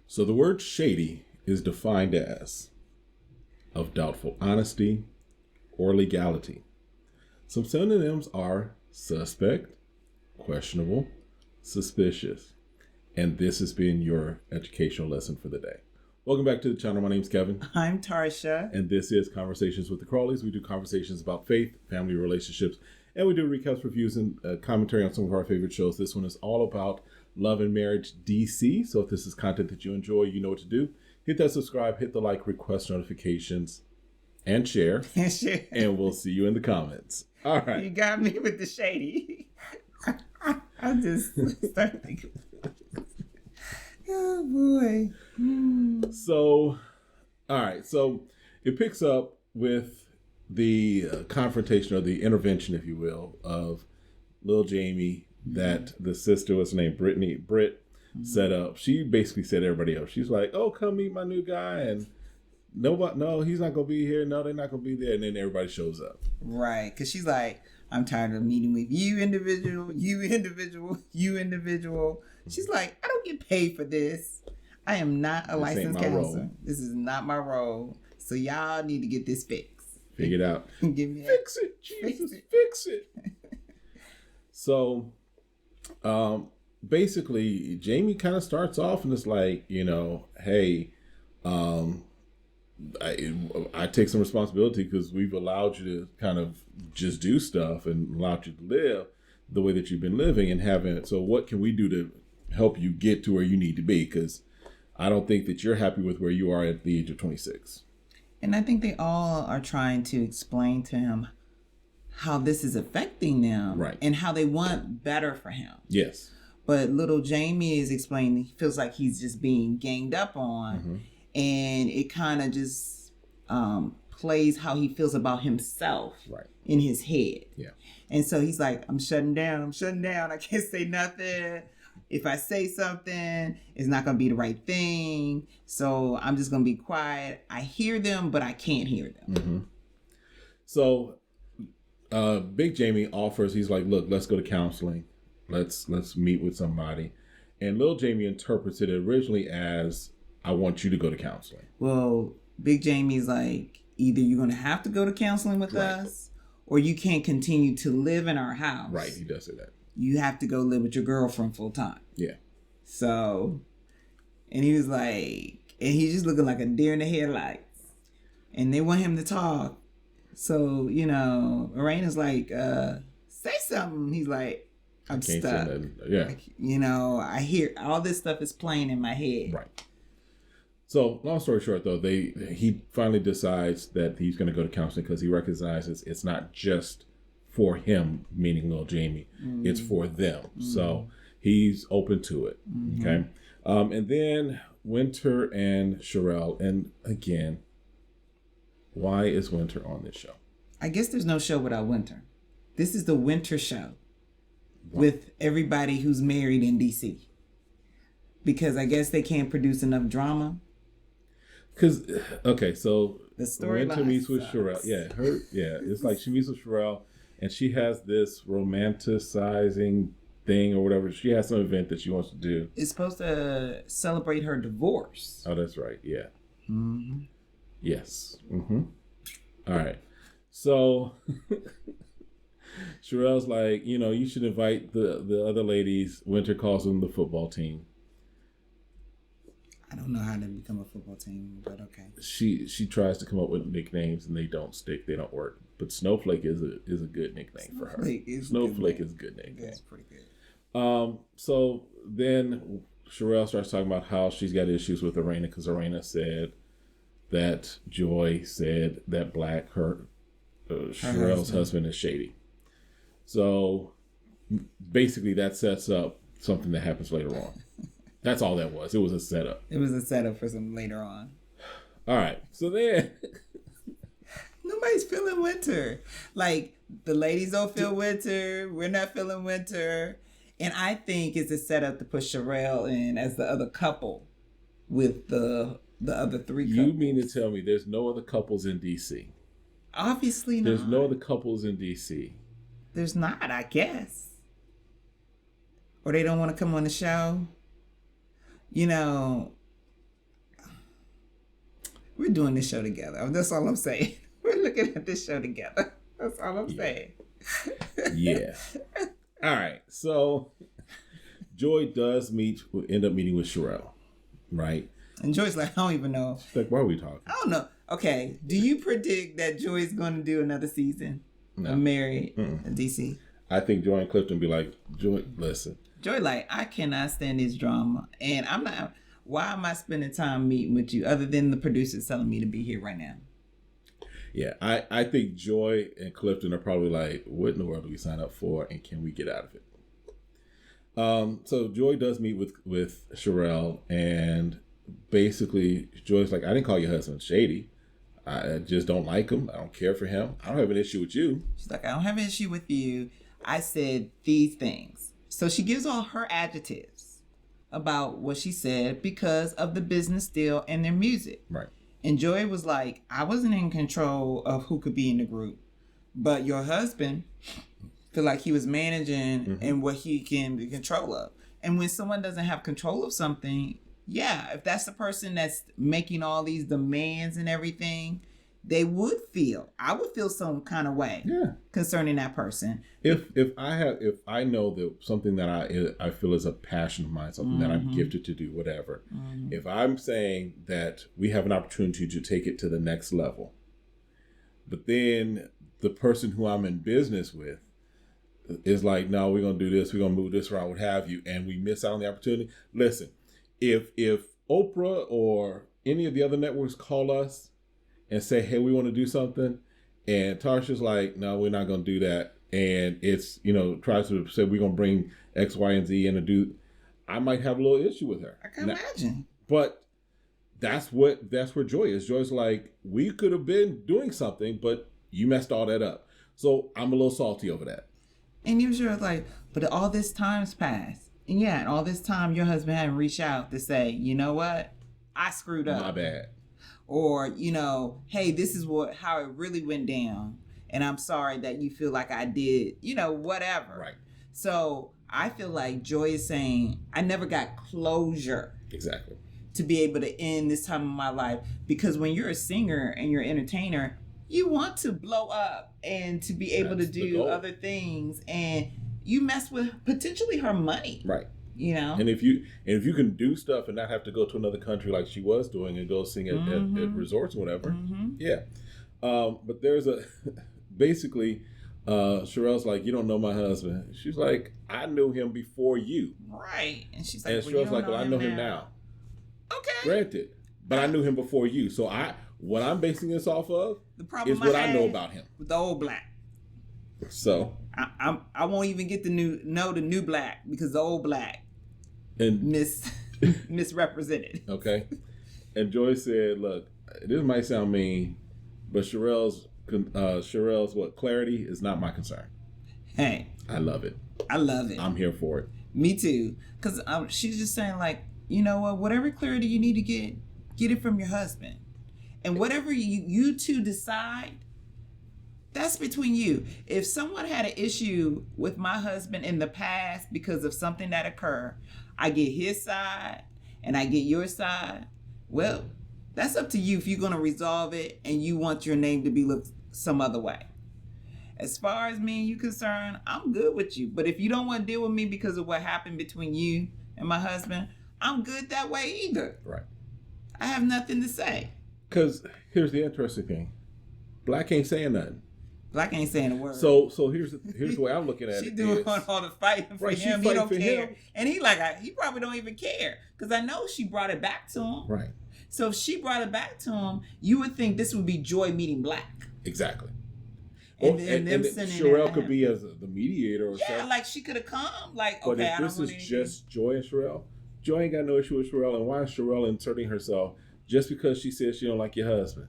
So the word shady is defined as of doubtful honesty or legality. Some synonyms are suspect, questionable, suspicious. And this has been your educational lesson for the day. Welcome back to the channel. My name's Kevin. I'm Tarsha. And this is Conversations with the Crawleys. We do conversations about faith, family relationships, and we do recaps, reviews, and commentary on some of our favorite shows. This one is all about love and marriage DC. So if this is content that you enjoy, you know what to do. Hit that subscribe, hit the like, request notifications, and share. And we'll see you in the comments. All right. You got me with the shady. I just started thinking. Oh, boy. So, all right. So it picks up with the confrontation or the intervention, if you will, of Lil Jamie that the sister, was named Britt, set up. She basically set everybody up. She's like, oh, come meet my new guy. And no, he's not going to be here. No, they're not going to be there. And then everybody shows up. Right. Because she's like, I'm tired of meeting with you individual. She's like, I don't get paid for this. I am not a licensed counselor. This is not my role. So y'all need to get this fixed. Figure it out. Give me fix it, Jesus, fix it. So, basically, Jamie kind of starts off and it's like, hey, I take some responsibility because we've allowed you to kind of just do stuff and allowed you to live the way that you've been living and haven't. So what can we do to help you get to where you need to be? Because I don't think that you're happy with where you are at the age of 26. And I think they all are trying to explain to him how this is affecting them, right, and how they want better for him. Yes. But little Jamie is explaining, he feels like he's just being ganged up on, and it kind of just plays how he feels about himself, right, in his head. Yeah. And so he's like, I'm shutting down. I can't say nothing. If I say something, it's not going to be the right thing. So I'm just going to be quiet. I hear them, but I can't hear them. So Big Jamie offers, he's like, look, let's go to counseling. Let's meet with somebody. And Lil Jamie interprets it originally as, I want you to go to counseling. Well, Big Jamie's like, either you're going to have to go to counseling with us, or you can't continue to live in our house. Right, he does say that. You have to go live with your girlfriend full time. Yeah. So, and he was like, and he's just looking like a deer in the headlights. And they want him to talk. So, Arena's like, say something. He's like, I'm stuck. Yeah. I hear all this stuff is playing in my head. Right. So, long story short, though, he finally decides that he's going to go to counseling because he recognizes it's not just for him, meaning Lil Jamie. It's for them. So he's open to it. Okay. And then Winter and Sherelle. And again, why is Winter on this show? I guess there's no show without Winter. This is the Winter show with everybody who's married in DC. Because I guess they can't produce enough drama. Because, okay, so the story Winter meets with Sherelle. Yeah, it's like she meets with Sherelle and she has this romanticizing thing or whatever. She has some event that she wants to do. It's supposed to celebrate her divorce. Oh, that's right. Yeah. Yes. All right. So Sherelle's like, you should invite the other ladies. Winter calls them the football team. I don't know how to become a football team, but okay. She tries to come up with nicknames and they don't stick. They don't work. But Snowflake is a good nickname for her. Snowflake is a good name. That's pretty good. So then Sherelle starts talking about how she's got issues with Arena because Arena said that Joy said that Sherelle's husband is shady. So basically that sets up something that happens later on. That's all that was. It was a setup. It was a setup for some later on. All right. So then nobody's feeling Winter. Like, the ladies don't feel Winter. We're not feeling Winter. And I think it's a setup to put Sherelle in as the other couple with the other three couples. You mean to tell me there's no other couples in DC? Obviously not. There's no other couples in DC. There's not, I guess. Or they don't want to come on the show. We're doing this show together. That's all I'm saying. We're looking at this show together. That's all I'm saying. Yeah. All right. So Joy does end up meeting with Sherelle, right? And Joy's like, I don't even know. Like, why are we talking? I don't know. Okay. Do you predict that Joy's going to do another season of Married DC? I think Joy and Clifton be like, Joy, listen. Joy like, I cannot stand this drama. And I'm not, why am I spending time meeting with you other than the producers telling me to be here right now? Yeah, I think Joy and Clifton are probably like, what in the world do we sign up for, and can we get out of it? So Joy does meet with Sherelle, and basically Joy's like, I didn't call your husband shady. I just don't like him. I don't care for him. I don't have an issue with you. She's like, I don't have an issue with you. I said these things. So she gives all her adjectives about what she said because of the business deal and their music. Right. And Joy was like, I wasn't in control of who could be in the group, but your husband feel like he was managing and what he can be control of. And when someone doesn't have control of something, yeah, if that's the person that's making all these demands and everything, I would feel some kind of way concerning that person. If I know that something that I feel is a passion of mine, something that I'm gifted to do, whatever. If I'm saying that we have an opportunity to take it to the next level, but then the person who I'm in business with is like, no, we're gonna do this, we're gonna move this around, what have you, and we miss out on the opportunity. Listen, if Oprah or any of the other networks call us and say, hey, we want to do something, and Tarsha's like, no, we're not going to do that, and it's, tries to say we're going to bring X, Y, and Z in to do, I might have a little issue with her. I can imagine. But that's where Joy is. Joy's like, we could have been doing something, but you messed all that up. So I'm a little salty over that. And you sure like, but all this time's passed. And yeah, and all this time your husband hadn't reached out to say, you know what? I screwed up. My bad. Or, hey, this is how it really went down. And I'm sorry that you feel like I did, whatever. Right. So I feel like Joy is saying, I never got closure. Exactly. To be able to end this time of my life. Because when you're a singer and you're an entertainer, you want to blow up and to be able to do other things. And you mess with potentially her money. Right. And if you can do stuff and not have to go to another country like she was doing and go sing at resorts or whatever, yeah. But there's basically, Sherelle's like, you don't know my husband. She's like, I knew him before you. Right. And she's like, and Sherelle's like, well, I know him now. Okay. Granted, but I knew him before you. So what I'm basing this off of is what I know about him. With the old black. So I won't even get the new black because the old black and misrepresented. Okay. And Joy said, look, this might sound mean, but Sherelle's clarity is not my concern. Hey. I love it. I love it. I'm here for it. Me too. Because she's just saying like, you know what, whatever clarity you need to get it from your husband. And whatever you two decide, that's between you. If someone had an issue with my husband in the past because of something that occurred, I get his side and I get your side. Well, that's up to you if you're going to resolve it and you want your name to be looked some other way. As far as me and you concerned, I'm good with you. But if you don't want to deal with me because of what happened between you and my husband, I'm good that way either. Right. I have nothing to say. Because here's the interesting thing. Black ain't saying nothing. Black ain't saying a word. So here's the way I'm looking at it. She doing all the fighting for him. He don't care. Him. And he probably don't even care. Because I know she brought it back to him. Right. So if she brought it back to him, you would think this would be Joy meeting Black. Exactly. And them sending Sherelle could be as the mediator or something. Yeah, like she could have come. Like, but okay, if this is just Joy and Sherelle, Joy ain't got no issue with Sherelle. And why is Sherelle inserting herself just because she says she don't like your husband?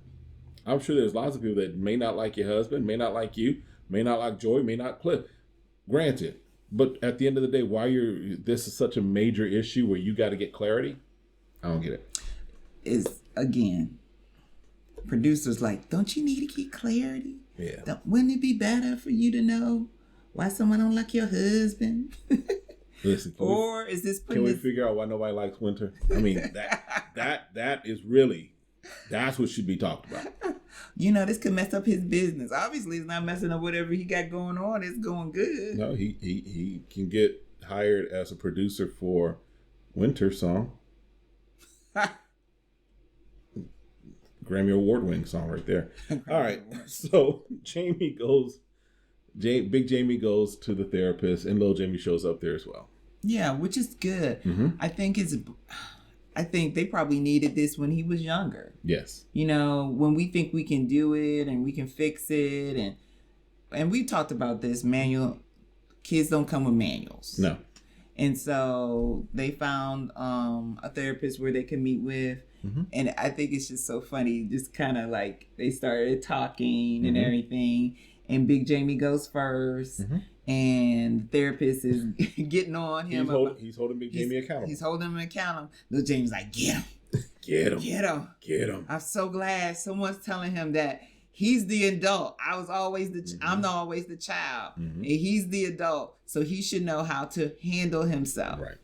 I'm sure there's lots of people that may not like your husband, may not like you, may not like Joy, may not Cliff. Granted. But at the end of the day, this is such a major issue where you got to get clarity? I don't get it. Is, again, producers like, don't you need to get clarity? Yeah. Wouldn't it be better for you to know why someone don't like your husband? Listen, or is this can we figure out why nobody likes winter? I mean, that is really That's what should be talked about. This could mess up his business. Obviously, it's not messing up whatever he got going on. It's going good. No, he can get hired as a producer for Winter Song. Grammy Award winning song right there. All right. So Big Jamie goes to the therapist, and Little Jamie shows up there as well. Yeah, which is good. Mm-hmm. I think they probably needed this when he was younger. Yes. When we think we can do it and we can fix it, and we talked about this, kids don't come with manuals. No. And so they found a therapist where they can meet with. Mm-hmm. And I think it's just so funny, just kind of like they started talking and everything. And Big Jamie goes first. Mm-hmm. And the therapist is getting on him. He's holding Big Jamie accountable. He's holding him accountable. Little Jamie's like, get him. Get him. Get him. Get him. I'm so glad someone's telling him that he's the adult. I'm always the child. Mm-hmm. And he's the adult. So he should know how to handle himself. Right.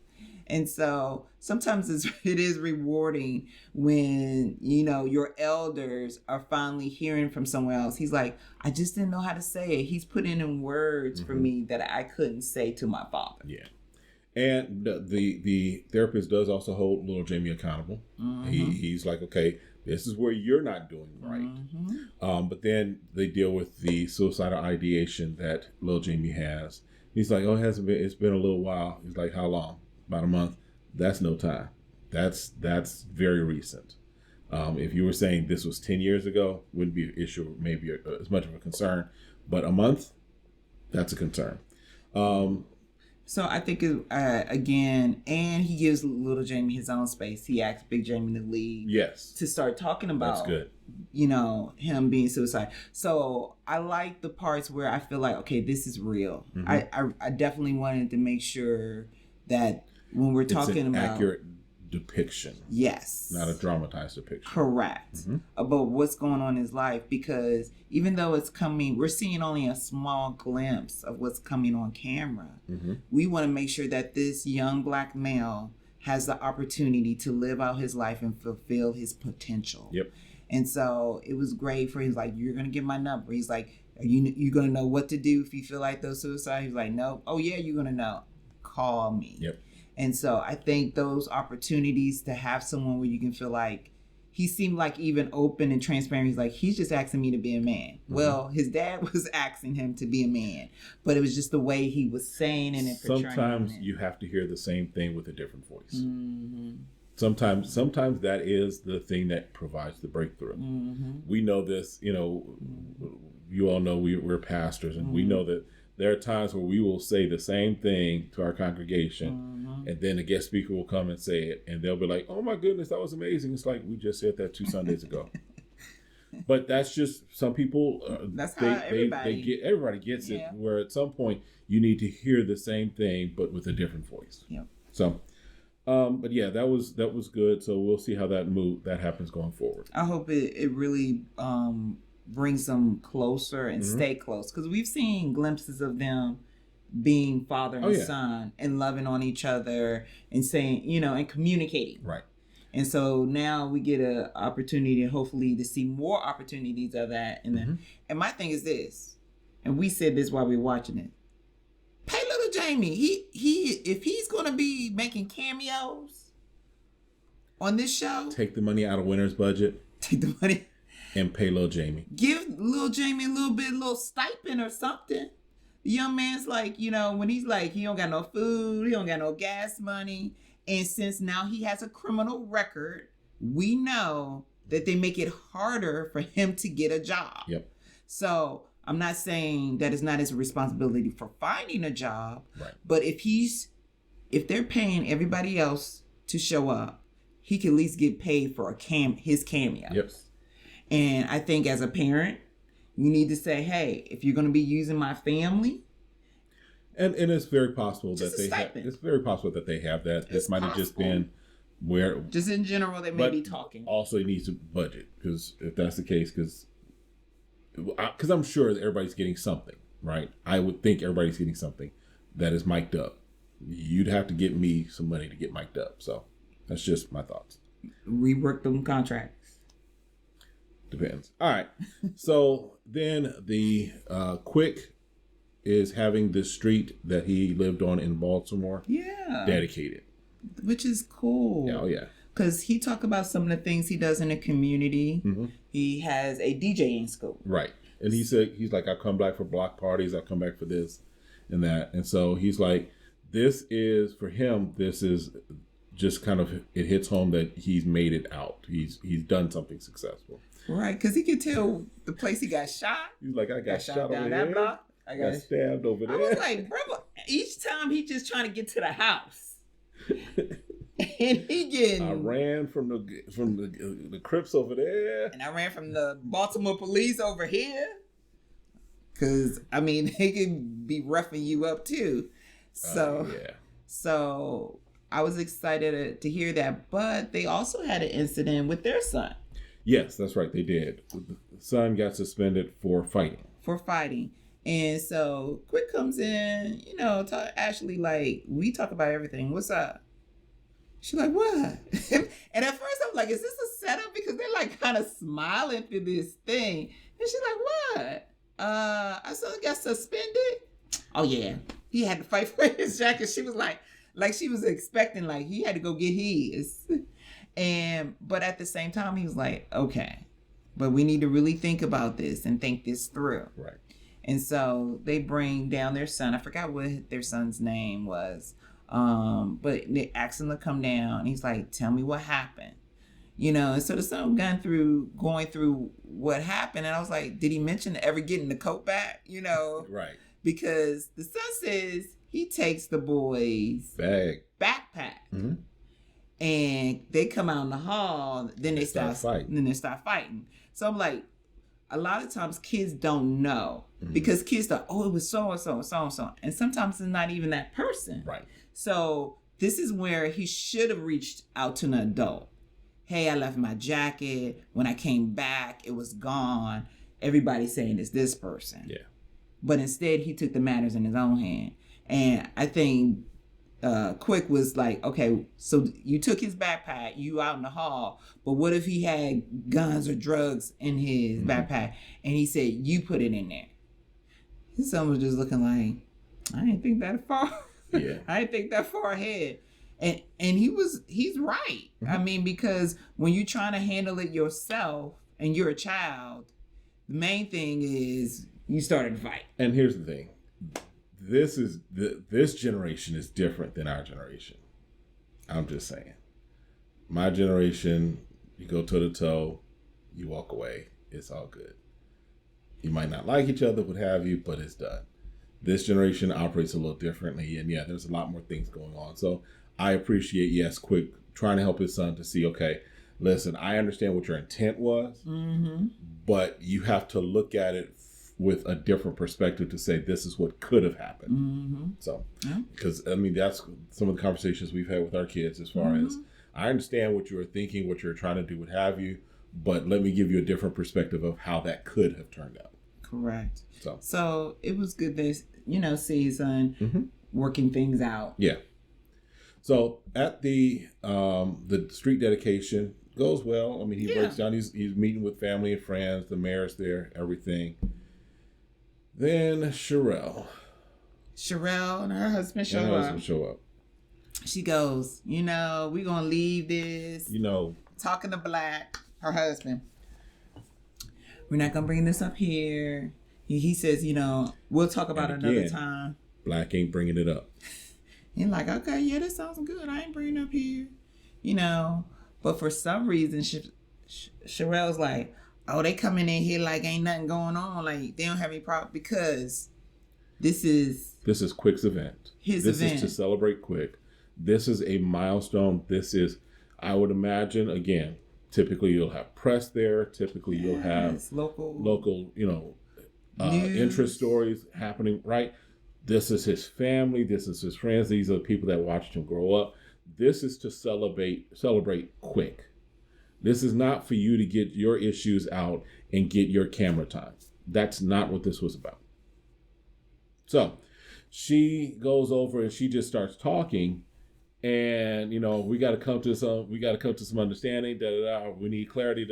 And so sometimes it is rewarding when, your elders are finally hearing from someone else. He's like, I just didn't know how to say it. He's putting in words for me that I couldn't say to my father. Yeah. And the therapist does also hold Little Jamie accountable. Mm-hmm. He's like, okay, this is where you're not doing right. Mm-hmm. But then they deal with the suicidal ideation that Little Jamie has. He's like, oh, it's been a little while. He's like, how long? About a month. That's no time. That's very recent. If you were saying this was 10 years ago, wouldn't be an issue, maybe as much of a concern. But a month, that's a concern. So I think, again, and he gives Little Jamie his own space. He asks Big Jamie to leave. Yes. To start talking about, that's good. Him being suicide. So I like the parts where I feel like, okay, this is real. Mm-hmm. I definitely wanted to make sure that when we're talking about accurate depiction. Yes. Not a dramatized depiction. Correct. Mm-hmm. About what's going on in his life, because even though it's coming, we're seeing only a small glimpse of what's coming on camera. Mm-hmm. We want to make sure that this young Black male has the opportunity to live out his life and fulfill his potential. Yep. And so it was great for him. He's like, you're going to get my number. He's like, are you going to know what to do if you feel like those suicide? He's like, no. Oh, yeah, you're going to know. Call me. Yep. And so I think those opportunities to have someone where you can feel like he seemed like even open and transparent. He's like, he's just asking me to be a man. Mm-hmm. Well, his dad was asking him to be a man, but it was just the way he was saying and portraying. Sometimes you have to hear the same thing with a different voice. Mm-hmm. Sometimes that is the thing that provides the breakthrough. Mm-hmm. We know this, you all know we're pastors, and we know that there are times where we will say the same thing to our congregation, and then the guest speaker will come and say it, and they'll be like, oh my goodness, that was amazing. It's like, we just said that 2 Sundays ago. But that's just some people, that's how everybody gets it, where at some point you need to hear the same thing, but with a different voice. Yep. So, but yeah, that was good. So we'll see how that happens going forward. I hope it really, brings them closer and stay close, because we've seen glimpses of them being father and son and loving on each other and saying, and communicating. Right. And so now we get an opportunity, hopefully, to see more opportunities of that. And my thing is this, and we said this while we were watching it. Pay Little Jamie. He if he's going to be making cameos on this show, take the money out of Winter's budget. Take the money. And pay Lil Jamie. Give Lil Jamie a little stipend or something. The young man's like, when he's like, he don't got no food, he don't got no gas money. And since now he has a criminal record, we know that they make it harder for him to get a job. Yep. So I'm not saying that it's not his responsibility for finding a job. Right. But if they're paying everybody else to show up, he can at least get paid for his cameo. Yep. And I think as a parent, you need to say, hey, if you're going to be using my family. And it's very possible that they have that. This might have just been where. Just in general, they may be talking. Also, it needs a budget, because if that's the case, because I'm sure that everybody's getting something, right? I would think everybody's getting something that is mic'd up. You'd have to get me some money to get mic'd up. So that's just my thoughts. Rework them contracts. Depends. All right. So then the Quick is having this street that he lived on in Baltimore dedicated. Which is cool. Yeah, oh, yeah. Because he talk about some of the things he does in the community. Mm-hmm. He has a DJing school. Right. And he said, he's like, I come back for block parties. I come back for this and that. And so he's like, this is, for him, this is just kind of, it hits home that he's made it out. He's done something successful. Right. Because he could tell the place he got shot. He's like, I got shot over down there. that block. I got stabbed over there. I was like, bro, each time he just trying to get to the house. And he getting. I ran from the Crips over there. And I ran from the Baltimore police over here. Because, I mean, they could be roughing you up too. So, So I was excited to hear that. But they also had an incident with their son. Yes, that's right. They did. The son got suspended for fighting. And so Quick comes in, you know, Ashley, like, we talk about everything. What's up? She's like, what? And at first I'm like, is this a setup? Because they're like kind of smiling through this thing. And she's like, what? I saw got suspended. Oh yeah. He had to fight for his jacket. She was like she was expecting like he had to go get his. But at the same time, he was like, okay, but we need to really think about this and think this through. Right. And so they bring down their son. I forgot what their son's name was. But they asked him to come down. He's like, tell me what happened. You know, and so the son going through what happened. And I was like, did he mention ever getting the coat back? You know? Right. Because the son says he takes the boys' backpack. Mm-hmm. And they come out in the hall, then they start fighting. So I'm like, a lot of times kids don't know. Mm-hmm. Because kids thought, oh, it was so-and-so and so-and-so. And sometimes it's not even that person. Right. So this is where he should have reached out to an adult. Hey, I left my jacket. When I came back, it was gone. Everybody's saying it's this person. Yeah. But instead, he took the matters in his own hand. And I think Quick was like, okay, so you took his backpack, you out in the hall, but what if he had guns or drugs in his backpack? And he said, you put it in there. His son was just looking like, I didn't think that far. Yeah. I didn't think that far ahead. And he's right. Mm-hmm. I mean, because when you're trying to handle it yourself and you're a child, the main thing is you started to fight. And here's the thing. This generation is different than our generation. I'm just saying. My generation, you go toe to toe, you walk away, it's all good. You might not like each other, what have you, but it's done. This generation operates a little differently, and yeah, there's a lot more things going on. So I appreciate, yes, Quick trying to help his son to see, okay, listen, I understand what your intent was, but you have to look at it with a different perspective to say this is what could have happened. Mm-hmm. So, because I mean, that's some of the conversations we've had with our kids as far as, I understand what you were thinking, what you're trying to do, what have you, but let me give you a different perspective of how that could have turned out. Correct. So it was good to, see his son working things out. Yeah. So at the street dedication goes well. I mean, he breaks down. He's meeting with family and friends. The mayor's there. Everything. Then Sherelle and her husband show up. She goes, we're gonna leave this. Talking to Black, her husband. We're not gonna bring this up here. He says, we'll talk about it another time. Black ain't bringing it up. He's like, okay, yeah, that sounds good. I ain't bringing it up here, But for some reason, Sherelle's like, oh, they coming in here like ain't nothing going on. Like they don't have any problem because this is Quick's event. This is to celebrate Quick. This is a milestone. This is, I would imagine, again, typically you'll have press there. Typically you'll have local, interest stories happening, right? This is his family. This is his friends. These are the people that watched him grow up. This is to celebrate Quick. This is not for you to get your issues out and get your camera time. That's not what this was about. So she goes over and she just starts talking, and we got to come to some understanding. We need clarity.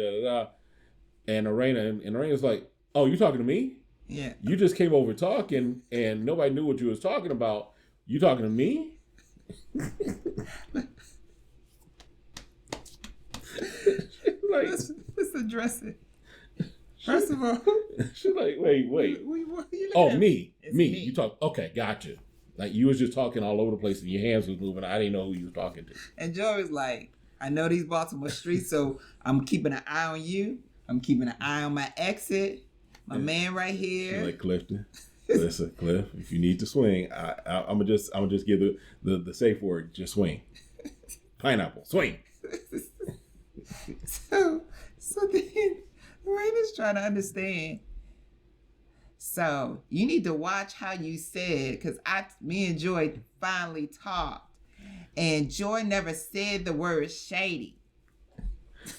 And Arena's like, oh, you talking to me? Yeah. You just came over talking and nobody knew what you was talking about. You talking to me? Like, let's address it. First of all, she's like, wait. Oh, me. You talk. Okay, gotcha. Like you was just talking all over the place and your hands was moving. I didn't know who you was talking to. And Joe is like, I know these Baltimore streets, so I'm keeping an eye on you. I'm keeping an eye on my exit. My man right here. Like Clifton. Listen, Cliff, if you need to swing, I'm gonna just give the safe word. Just swing. Pineapple, swing. So then Raina's trying to understand. So you need to watch how you said, because me and Joy finally talked, and Joy never said the word shady.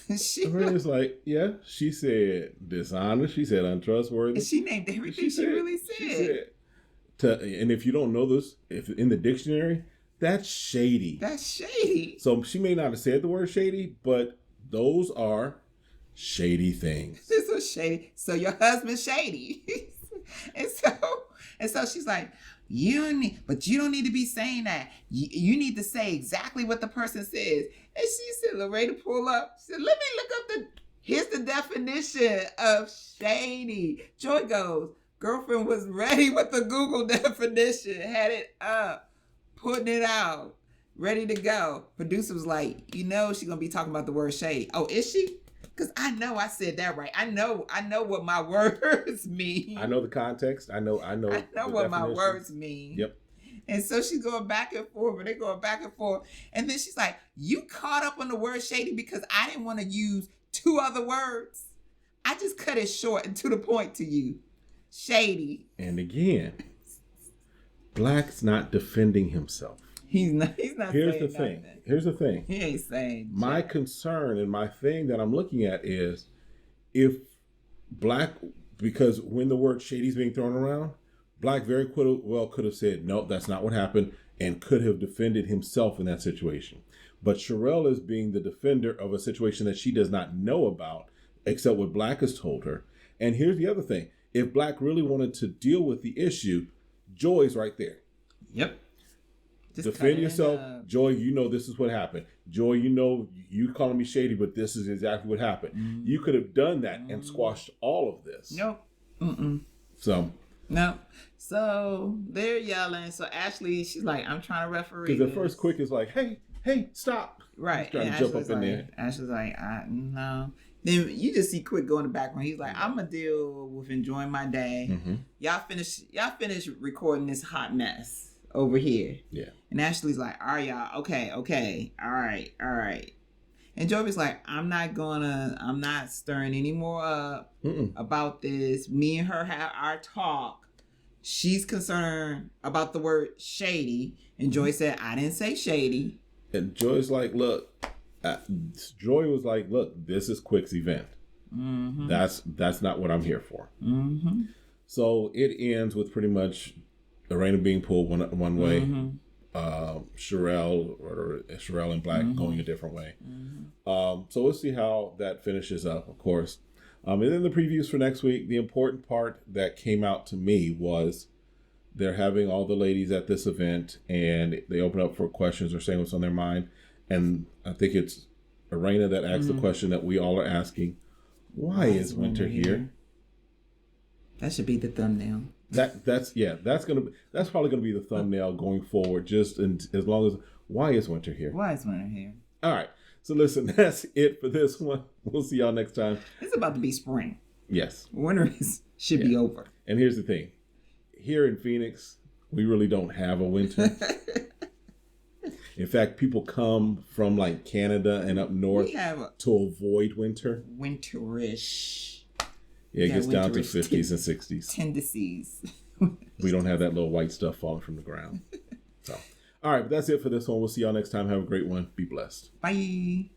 Raina's like, yeah, she said dishonest. She said untrustworthy. And she named everything she really said. She said and if you don't know this, if in the dictionary, that's shady. That's shady. So she may not have said the word shady, but those are shady things. This was shady. So your husband's shady. and so she's like, you don't need to be saying that. You need to say exactly what the person says. And she said, Loretta, pull up. She said, let me look up here's the definition of shady. Joy goes, girlfriend was ready with the Google definition, had it up, putting it out, ready to go. Producer was like, she's going to be talking about the word shady. Oh, is she? Because I know I said that right. I know what my words mean. I know the context. I know what my words mean. Yep. And so she's going back and forth, and they're going back and forth. And then she's like, you caught up on the word shady because I didn't want to use two other words. I just cut it short and to the point to you. Shady. And again, Black's not defending himself. He's not Here's the thing. He ain't saying my concern and my thing that I'm looking at is if Black, because when the word shady is being thrown around, Black very could have said, no, that's not what happened, and could have defended himself in that situation. But Sherelle is being the defender of a situation that she does not know about, except what Black has told her. And here's the other thing. If Black really wanted to deal with the issue, Joy's right there. Yep. Just defend yourself. Joy, this is what happened. Joy, you calling me shady, but this is exactly what happened. Mm-hmm. You could have done that and squashed all of this. Nope. Mm-mm. No. So they're yelling. So Ashley, she's like, I'm trying to referee. Because at first Quick is like, hey, stop. Right. He's trying to jump up in there. Ashley's like, no. Then you just see Quick go in the background. He's like, I'm gonna deal with enjoying my day. Mm-hmm. Y'all finish recording this hot mess over here. Yeah. And Ashley's like, all right, y'all. Okay. All right. And Joey's like, I'm not stirring any more up about this. Me and her have our talk. She's concerned about the word shady. And Joy said, I didn't say shady. And Joy's like, look, Joy was like, look, this is Quick's event. Mm-hmm. That's not what I'm here for. Mm-hmm. So it ends with pretty much Arena being pulled one way, Sherelle and Black going a different way. Mm-hmm. So we'll see how that finishes up, of course. And then the previews for next week, the important part that came out to me was they're having all the ladies at this event and they open up for questions or saying what's on their mind. And I think it's Arena that asks the question that we all are asking. Why is Winter here? That should be the thumbnail. That's probably gonna be the thumbnail going forward. Just as long as why is Winter here? Why is Winter here? All right. So listen, that's it for this one. We'll see y'all next time. It's about to be spring. Yes. Winter should be over. And here's the thing. Here in Phoenix, we really don't have a winter. In fact, people come from like Canada and up north to avoid winter. Winterish. Yeah, it gets down to 50s and 60s. Tendencies. We don't have that little white stuff falling from the ground. So, all right, but that's it for this one. We'll see y'all next time. Have a great one. Be blessed. Bye.